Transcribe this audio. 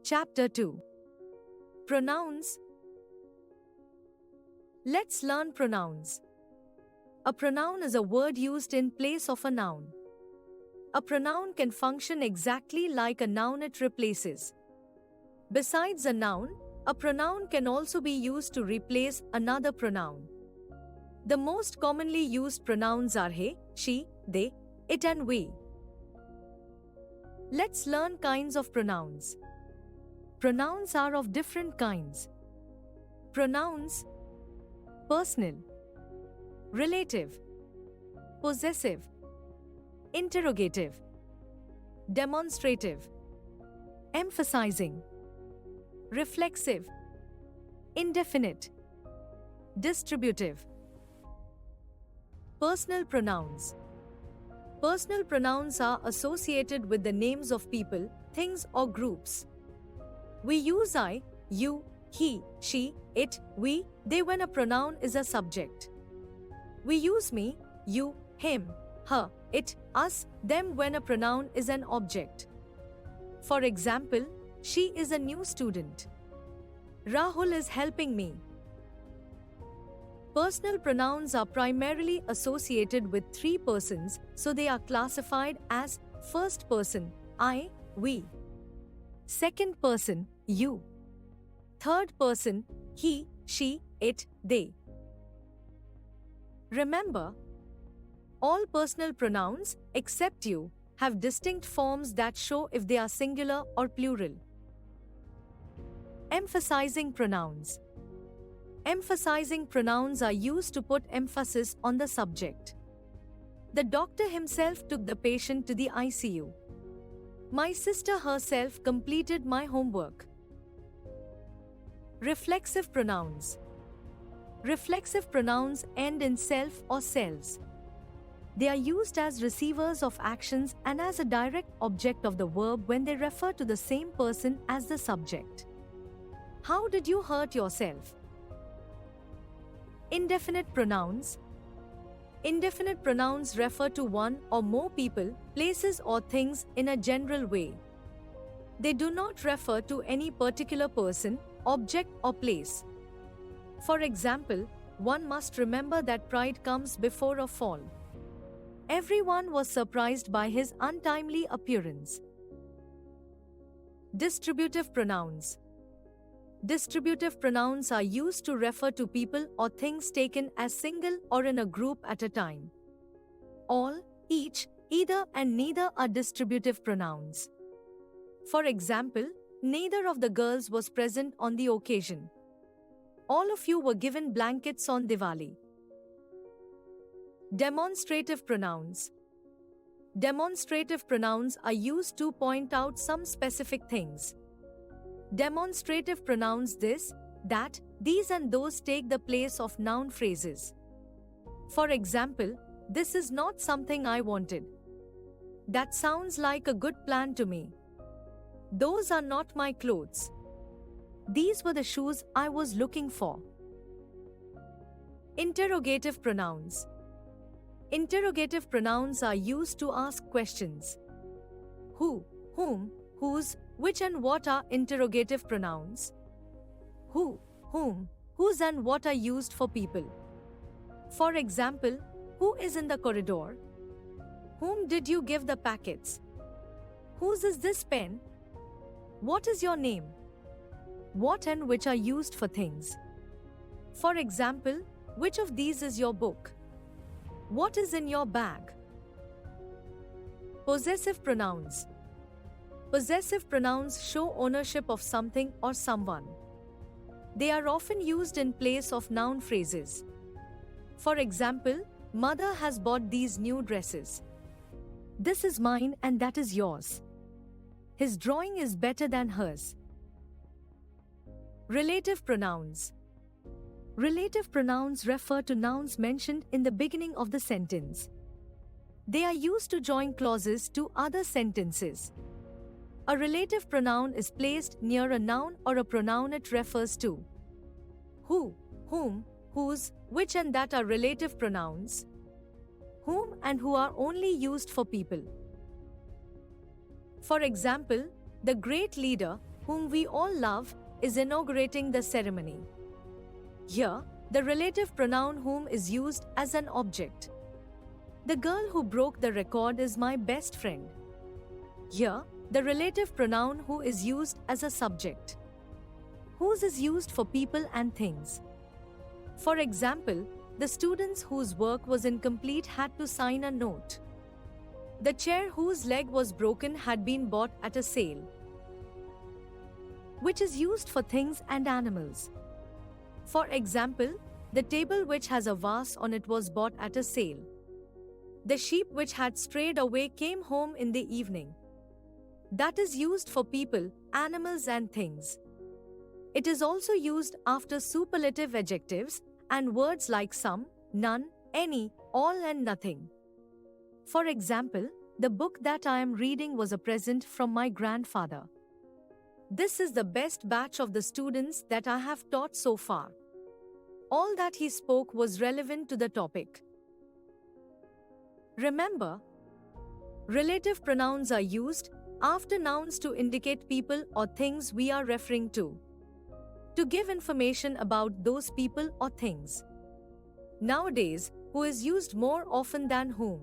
Chapter 2. Pronouns. Let's learn pronouns. A pronoun is a word used in place of a noun. A pronoun can function exactly like a noun it replaces. Besides a noun, a pronoun can also be used to replace another pronoun. The most commonly used pronouns are he, she, they, it and we. Let's learn kinds of pronouns. Pronouns are of different kinds. Pronouns: personal, relative, possessive, interrogative, demonstrative, emphasizing, reflexive, indefinite, distributive. Personal pronouns. Personal pronouns are associated with the names of people, things, or groups. We use I, you, he, she, it, we, they when a pronoun is a subject. We use me, you, him, her, it, us, them when a pronoun is an object. For example, she is a new student. Rahul is helping me. Personal pronouns are primarily associated with three persons, so they are classified as first person, I, we; second person, you; third person, he, she, it, they. Remember, all personal pronouns, except you, have distinct forms that show if they are singular or plural. Emphasizing pronouns. Emphasizing pronouns are used to put emphasis on the subject. The doctor himself took the patient to the ICU. My sister herself completed my homework. Reflexive pronouns. Reflexive pronouns end in self or selves. They are used as receivers of actions and as a direct object of the verb when they refer to the same person as the subject. How did you hurt yourself? Indefinite pronouns. Indefinite pronouns refer to one or more people, places, or things in a general way. They do not refer to any particular person, object, or place. For example, one must remember that pride comes before a fall. Everyone was surprised by his untimely appearance. Distributive pronouns. Distributive pronouns are used to refer to people or things taken as single or in a group at a time. All, each, either, and neither are distributive pronouns. For example, neither of the girls was present on the occasion. All of you were given blankets on Diwali. Demonstrative pronouns. Demonstrative pronouns are used to point out some specific things. Demonstrative pronouns this, that, these and those take the place of noun phrases. For example, this is not something I wanted. That sounds like a good plan to me. Those are not my clothes. These were the shoes I was looking for. Interrogative pronouns. Interrogative pronouns are used to ask questions. Who, whom, whose, which and what are interrogative pronouns. Who, whom, whose and what are used for people. For example, who is in the corridor? Whom did you give the packets? Whose is this pen? What is your name? What and which are used for things. For example, which of these is your book? What is in your bag? Possessive pronouns. Possessive pronouns show ownership of something or someone. They are often used in place of noun phrases. For example, mother has bought these new dresses. This is mine and that is yours. His drawing is better than hers. Relative pronouns. Relative pronouns refer to nouns mentioned in the beginning of the sentence. They are used to join clauses to other sentences. A relative pronoun is placed near a noun or a pronoun it refers to. Who, whom, whose, which and that are relative pronouns. Whom and who are only used for people. For example, the great leader, whom we all love, is inaugurating the ceremony. Here, the relative pronoun whom is used as an object. The girl who broke the record is my best friend. Here, the relative pronoun who is used as a subject. Whose is used for people and things. For example, the students whose work was incomplete had to sign a note. The chair whose leg was broken had been bought at a sale. Which is used for things and animals. For example, the table which has a vase on it was bought at a sale. The sheep which had strayed away came home in the evening. That is used for people, animals and things. It is also used after superlative adjectives and words like some, none, any, all and nothing. For example, the book that I am reading was a present from my grandfather. This is the best batch of the students that I have taught so far. All that he spoke was relevant to the topic. Remember, relative pronouns are used after nouns to indicate people or things we are referring to give information about those people or things. Nowadays, who is used more often than whom.